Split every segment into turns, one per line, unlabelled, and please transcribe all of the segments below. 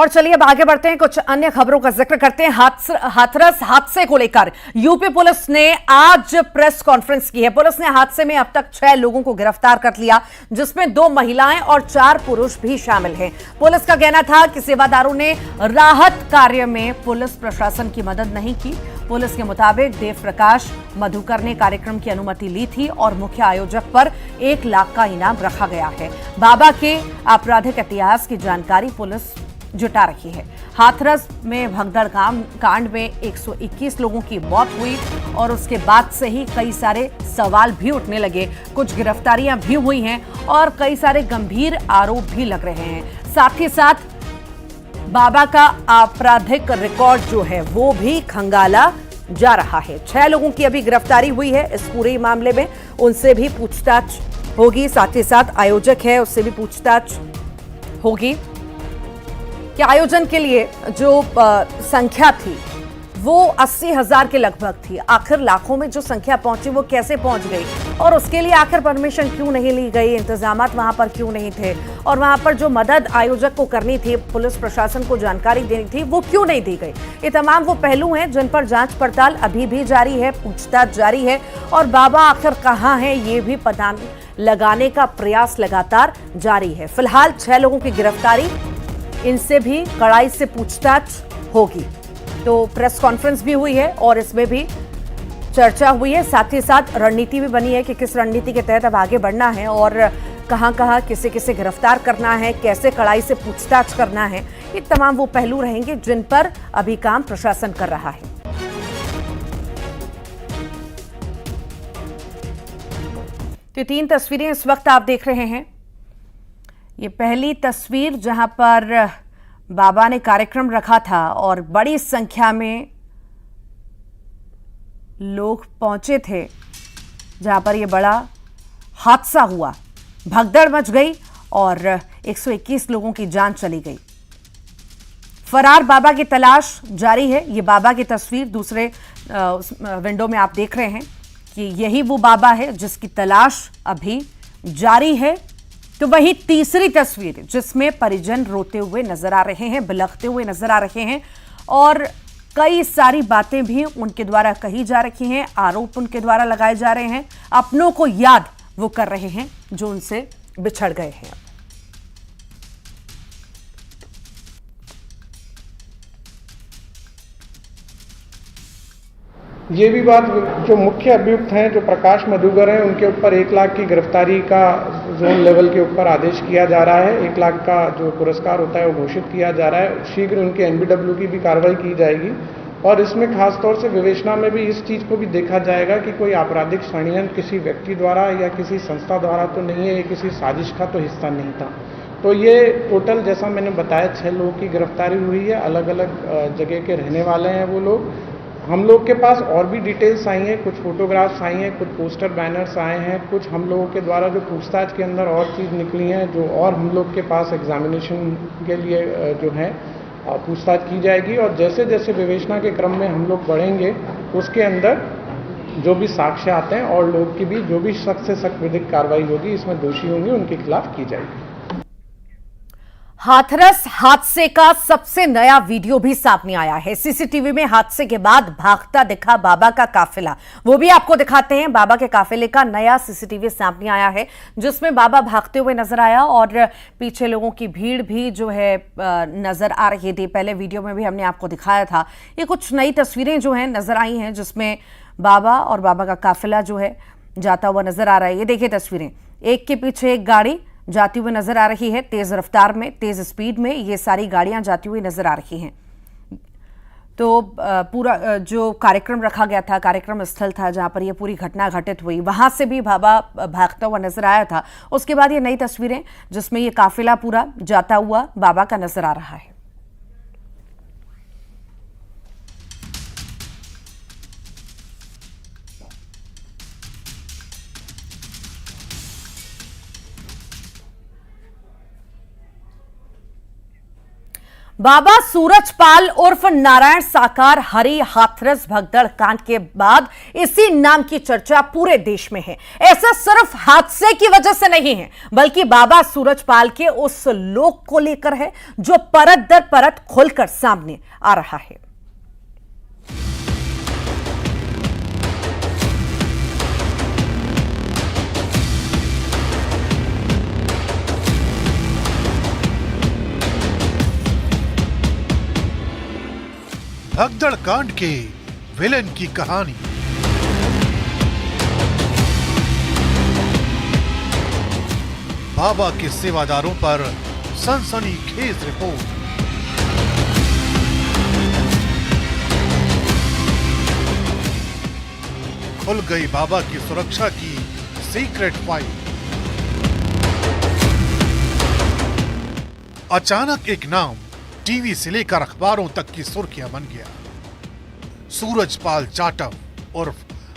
और चलिए अब आगे बढ़ते हैं, कुछ अन्य खबरों का जिक्र करते हैं। हाथरस हादसे को लेकर यूपी पुलिस ने आज प्रेस कॉन्फ्रेंस की है। पुलिस ने हादसे में अब तक 6 लोगों को गिरफ्तार कर लिया, जिसमें 2 महिलाएं और 4 पुरुष भी शामिल हैं। पुलिस का कहना था कि सेवादारों ने राहत कार्य में पुलिस प्रशासन की मदद नहीं की। पुलिस के मुताबिक देव प्रकाश मधुकर ने कार्यक्रम की अनुमति ली थी और मुख्य आयोजक पर 1 लाख का इनाम रखा गया है। बाबा के आपराधिक इतिहास की जानकारी पुलिस जुटा रही है। हाथरस में भगदड़ कांड में 121 लोगों की मौत हुई और उसके बाद से ही कई सारे सवाल भी उठने लगे। कुछ गिरफ्तारियां भी हुई हैं और कई सारे गंभीर आरोप भी लग रहे हैं। साथ ही साथ बाबा का आपराधिक रिकॉर्ड जो है वो भी खंगाला जा रहा है। 6 लोगों की अभी गिरफ्तारी हुई है इस पूरे मामले में, उनसे भी पूछताछ होगी। साथ ही साथ आयोजक है उससे भी पूछताछ होगी कि आयोजन के लिए जो संख्या थी वो 80,000 के लगभग थी। आखिर लाखों में जो संख्या पहुंची वो कैसे पहुंच गई और उसके लिए आखिर परमिशन क्यों नहीं ली गई, इंतजामात वहां पर क्यों नहीं थे और वहां पर जो मदद आयोजक को करनी थी, पुलिस प्रशासन को जानकारी देनी थी, वो क्यों नहीं दी गई। ये तमाम वो पहलू हैं जिन पर जांच पड़ताल अभी भी जारी है, पूछताछ जारी है और बाबा आखिर कहां है ये भी पता लगाने का प्रयास लगातार जारी है। फिलहाल 6 लोगों की गिरफ्तारी, इनसे भी कड़ाई से पूछताछ होगी। तो प्रेस कॉन्फ्रेंस भी हुई है और इसमें भी चर्चा हुई है। साथ ही साथ रणनीति भी बनी है कि किस रणनीति के तहत अब आगे बढ़ना है और कहां-कहां किसे गिरफ्तार करना है, कैसे कड़ाई से पूछताछ करना है। ये तमाम वो पहलू रहेंगे जिन पर अभी काम प्रशासन कर रहा है। तो 3 तस्वीरें इस वक्त आप देख रहे हैं। ये पहली तस्वीर जहां पर बाबा ने कार्यक्रम रखा था और बड़ी संख्या में लोग पहुंचे थे, जहां पर यह बड़ा हादसा हुआ, भगदड़ मच गई और 121 लोगों की जान चली गई। फरार बाबा की तलाश जारी है। ये बाबा की तस्वीर दूसरे विंडो में आप देख रहे हैं कि यही वो बाबा है जिसकी तलाश अभी जारी है। तो वही तीसरी तस्वीर जिसमें परिजन रोते हुए नजर आ रहे हैं, बिलखते हुए नजर आ रहे हैं और कई सारी बातें भी उनके द्वारा कही जा रही हैं, आरोप उनके द्वारा लगाए जा रहे हैं। अपनों को याद वो कर रहे हैं जो उनसे बिछड़ गए हैं।
ये भी बात, जो मुख्य अभियुक्त हैं, जो प्रकाश मधुकर हैं, उनके ऊपर 1 लाख की गिरफ्तारी का जोन लेवल के ऊपर आदेश किया जा रहा है। 1 लाख का जो पुरस्कार होता है वो घोषित किया जा रहा है। शीघ्र उनके एनबीडब्ल्यू की भी कार्रवाई की जाएगी और इसमें खासतौर से विवेचना में भी इस चीज़ को भी देखा जाएगा कि कोई आपराधिक षड्यंत्र किसी व्यक्ति द्वारा या किसी संस्था द्वारा तो नहीं है, ये किसी साजिश का तो हिस्सा नहीं था। तो ये टोटल, जैसा मैंने बताया, 6 लोगों की गिरफ्तारी हुई है। अलग अलग जगह के रहने वाले हैं वो लोग। हम लोग के पास और भी डिटेल्स आई हैं, कुछ फोटोग्राफ्स आई हैं, कुछ पोस्टर बैनर्स आए हैं, कुछ हम लोगों के द्वारा जो पूछताछ के अंदर और चीज़ निकली हैं, जो और हम लोग के पास एग्जामिनेशन के लिए जो है पूछताछ की जाएगी। और जैसे जैसे विवेचना के क्रम में हम लोग बढ़ेंगे, उसके अंदर जो भी साक्ष्य आते हैं और लोग की भी जो भी सख्त से सख्त विधिक कार्रवाई होगी, इसमें दोषी होंगे, उनके खिलाफ की जाएगी।
हाथरस हादसे का सबसे नया वीडियो भी सामने आया है। सीसीटीवी में हादसे के बाद भागता दिखा बाबा का काफिला, वो भी आपको दिखाते हैं। बाबा के काफिले का नया सीसीटीवी सामने आया है जिसमें बाबा भागते हुए नजर आया और पीछे लोगों की भीड़ भी जो है नजर आ रही थी। पहले वीडियो में भी हमने आपको दिखाया था। ये कुछ नई तस्वीरें जो हैं नजर आई हैं जिसमें बाबा और बाबा का काफिला जो है जाता हुआ नजर आ रहा है। ये देखिए तस्वीरें, एक के पीछे एक गाड़ी जाती हुई नजर आ रही है, तेज रफ्तार में, तेज स्पीड में ये सारी गाड़ियां जाती हुई नजर आ रही हैं। तो पूरा जो कार्यक्रम रखा गया था, कार्यक्रम स्थल था जहां पर ये पूरी घटना घटित हुई, वहां से भी बाबा भागता हुआ नजर आया था। उसके बाद ये नई तस्वीरें जिसमें ये काफिला पूरा जाता हुआ बाबा का नजर आ रहा है। बाबा सूरजपाल उर्फ नारायण साकार हरि हाथरस भगदड़ कांड के बाद इसी नाम की चर्चा पूरे देश में है। ऐसा सिर्फ हादसे की वजह से नहीं है, बल्कि बाबा सूरजपाल के उस लोक को लेकर है जो परत दर परत खुलकर सामने आ रहा है।
भगदड़ कांड के विलेन की कहानी। बाबा के सेवादारों पर सनसनीखेज रिपोर्ट। खुल गई बाबा की सुरक्षा की सीक्रेट फाइल। अचानक एक नाम टीवी से लेकर अखबारों तक की सुर्खियां बन गया। सूरजपाल जाटव उर्फ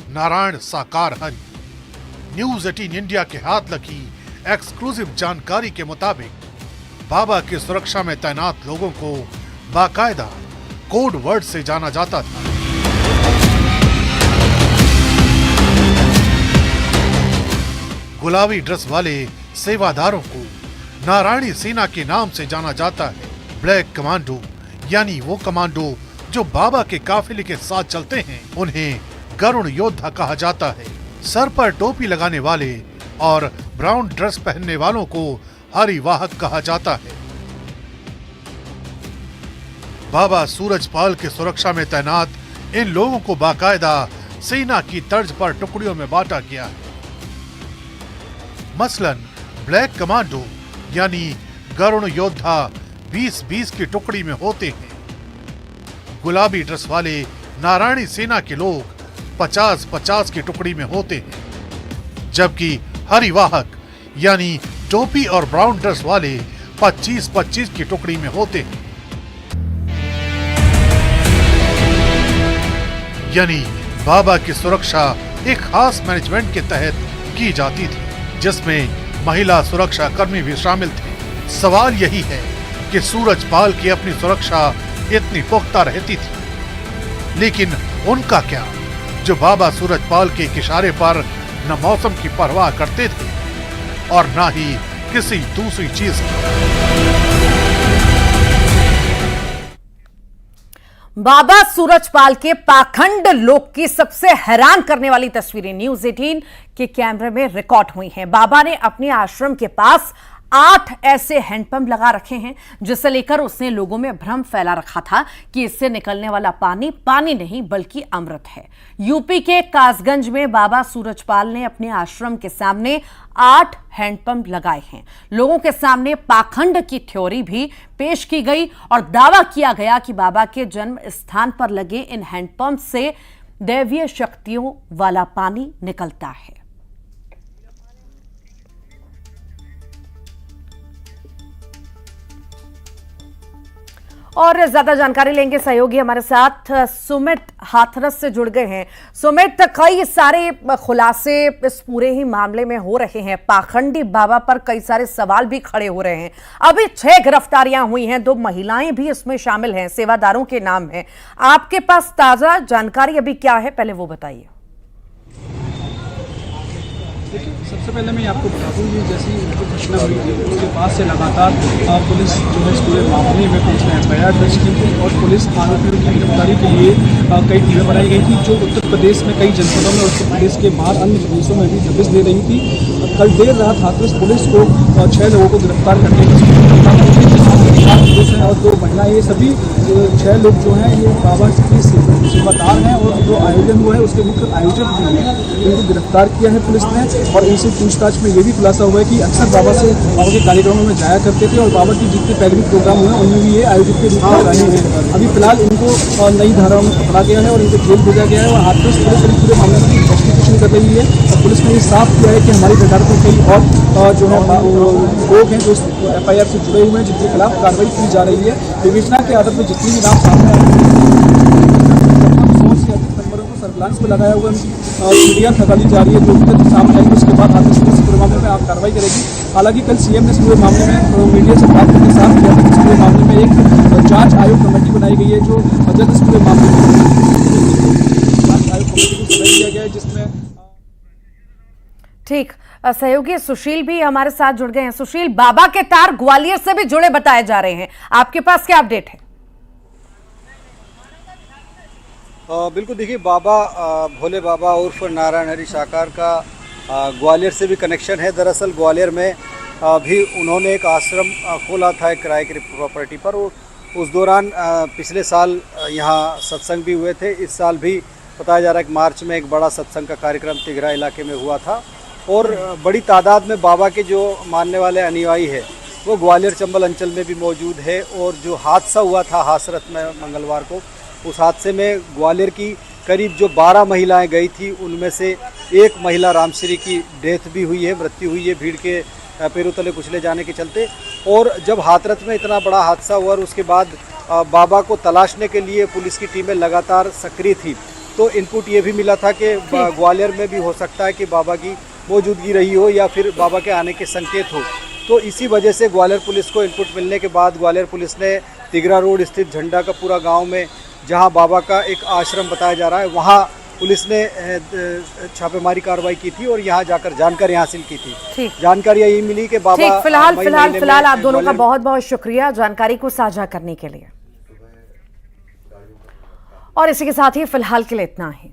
नारायण साकार हरि। न्यूज 18 इंडिया के हाथ लगी एक्सक्लूसिव जानकारी के मुताबिक बाबा की सुरक्षा में तैनात लोगों को बाकायदा कोड वर्ड से जाना जाता था। गुलाबी ड्रेस वाले सेवादारों को नारायणी सेना के नाम से जाना जाता है। ब्लैक कमांडो यानी वो कमांडो जो बाबा के काफिले के साथ चलते हैं, उन्हें गरुड़ योद्धा कहा जाता है। सर पर टोपी लगाने वाले और ब्राउन ड्रेस पहनने वालों को हरिवाहक कहा जाता है। बाबा सूरजपाल की सुरक्षा में तैनात इन लोगों को बाकायदा सेना की तर्ज पर टुकड़ियों में बांटा गया है। मसलन ब्लैक कमांडो यानी गरुड़ योद्धा 20-20 की टुकड़ी में होते हैं। गुलाबी ड्रेस वाले नारायणी सेना के लोग 50-50 की टुकड़ी में होते हैं, जबकि हरिवाहक यानी टोपी और ब्राउन ड्रेस वाले 25-25 की टुकड़ी में होते हैं। यानी बाबा की सुरक्षा एक खास मैनेजमेंट के तहत की जाती थी, जिसमें महिला सुरक्षा कर्मी भी शामिल थे। सवाल यही है कि सूरजपाल की अपनी सुरक्षा इतनी पुख्ता रहती थी, लेकिन उनका क्या, जो बाबा सूरजपाल के इशारे पर न मौसम की परवाह करते थे और न ही किसी दूसरी चीज की।
बाबा सूरजपाल के पाखंड लोक की सबसे हैरान करने वाली तस्वीरें न्यूज 18 के कैमरे में रिकॉर्ड हुई हैं। बाबा ने अपने आश्रम के पास 8 ऐसे हैंडपंप लगा रखे हैं, जिसे लेकर उसने लोगों में भ्रम फैला रखा था कि इससे निकलने वाला पानी पानी नहीं बल्कि अमृत है। यूपी के कासगंज में बाबा सूरजपाल ने अपने आश्रम के सामने 8 हैंडपंप लगाए हैं। लोगों के सामने पाखंड की थ्योरी भी पेश की गई और दावा किया गया कि बाबा के जन्म स्थान पर लगे इन हैंडपंप से दैवीय शक्तियों वाला पानी निकलता है। और ज्यादा जानकारी लेंगे, सहयोगी हमारे साथ सुमित हाथरस से जुड़ गए हैं। सुमित, कई सारे खुलासे इस पूरे ही मामले में हो रहे हैं। पाखंडी बाबा पर कई सारे सवाल भी खड़े हो रहे हैं। अभी 6 गिरफ्तारियां हुई हैं, 2 महिलाएं भी इसमें शामिल हैं, सेवादारों के नाम हैं। आपके पास ताजा जानकारी अभी क्या है, पहले वो बताइए।
देखिए, सबसे पहले मैं आपको बता दूँ कि जैसी जो घटना हुई थी उसके बाद से लगातार पुलिस जो है इस पूरे मामले में उसने FIR दर्ज की थी और पुलिस आरोपियों की गिरफ्तारी के लिए कई टीमें बनाई गई थी, जो उत्तर प्रदेश में कई जनपदों में, उत्तर प्रदेश के बाहर अन्य प्रदेशों में भी सर्विस दे रही थी। कल देर रात हाथरस पुलिस को 6 लोगों को गिरफ्तार करने की पुरुष हैं और 2 महिला, ये सभी 6 लोग जो हैं ये बाबा के सेवादार हैं और जो आयोजन हुआ है उसके मुख्य आयोजक भी हैं। इनको गिरफ्तार किया है पुलिस ने और इनसे पूछताछ में ये भी खुलासा हुआ है कि अक्सर बाबा के कार्यक्रमों में जाया करते थे और बाबा की जितने पहले भी प्रोग्राम हुए उनमें भी ये आयोजक के रूप में रहे हैं। अभी फिलहाल इनको नई धाराओं में पकड़ा गया है और इनको जेल भेजा गया है और हाथरस पुलिस अभी पूरे मामले की इन्वेस्टिगेशन कर रही है और पुलिस ने ये साफ किया है कि हमारी सरकार को कई और जो है लोग हैं जो FIR से जुड़े हुए हैं, जिनके खिलाफ कार्रवाई की जा रही है। विवेचना के आधार पर जितनी भी नाम सामने आए सर्विलांस में लगाया हुआ मीडिया खंगाली जा रही है, जो तथ्य सामने आएंगे उसके बाद हाथरस पुलिस पूरे मामले में आप कार्रवाई करेगी। हालांकि कल CM ने इस पूरे मामले में मीडिया से बात करके साफ किया था कि इस पूरे मामले में एक जांच जांच आयोग कमेटी बनाई गई है जो जल्द से पूरे मामले में जांच आयोग कमेटी को समय दिया गया है, जिसमें
ठीक। सहयोगी सुशील भी हमारे साथ जुड़ गए हैं। सुशील, बाबा के तार ग्वालियर से भी जुड़े बताए जा रहे हैं, आपके पास क्या अपडेट है?
बिल्कुल, देखिए बाबा भोले बाबा उर्फ नारायण हरि साकार का ग्वालियर से भी कनेक्शन है। दरअसल ग्वालियर में भी उन्होंने एक आश्रम खोला था एक किराए की प्रॉपर्टी पर। उस दौरान पिछले साल यहाँ सत्संग भी हुए थे। इस साल भी बताया जा रहा है कि मार्च में एक बड़ा सत्संग का कार्यक्रम तिघरा इलाके में हुआ था और बड़ी तादाद में बाबा के जो मानने वाले अनुयायी है वो ग्वालियर चंबल अंचल में भी मौजूद है। और जो हादसा हुआ था हासरत में मंगलवार को, उस हादसे में ग्वालियर की करीब जो 12 महिलाएं गई थी उनमें से एक महिला रामश्री की डेथ भी हुई है, मृत्यु हुई है भीड़ के पैरों तले कुचले जाने के चलते। और जब हाथरस में इतना बड़ा हादसा हुआ और उसके बाद बाबा को तलाशने के लिए पुलिस की टीमें लगातार सक्रिय थी, तो इनपुट ये भी मिला था कि ग्वालियर में भी हो सकता है कि बाबा की मौजूदगी रही हो या फिर बाबा के आने के संकेत हो। तो इसी वजह से ग्वालियर पुलिस को इनपुट मिलने के बाद ग्वालियर पुलिस ने तिघरा रोड स्थित झंडा का पूरा गांव में, जहां बाबा का एक आश्रम बताया जा रहा है, वहां पुलिस ने छापेमारी कार्रवाई की थी और यहां जाकर जानकारी हासिल की थी। जानकारी यही मिली कि बाबा
ठीक। फिलहाल आप दोनों का बहुत बहुत शुक्रिया जानकारी को साझा करने के लिए। और इसी के साथ ही फिलहाल के लिए इतना ही।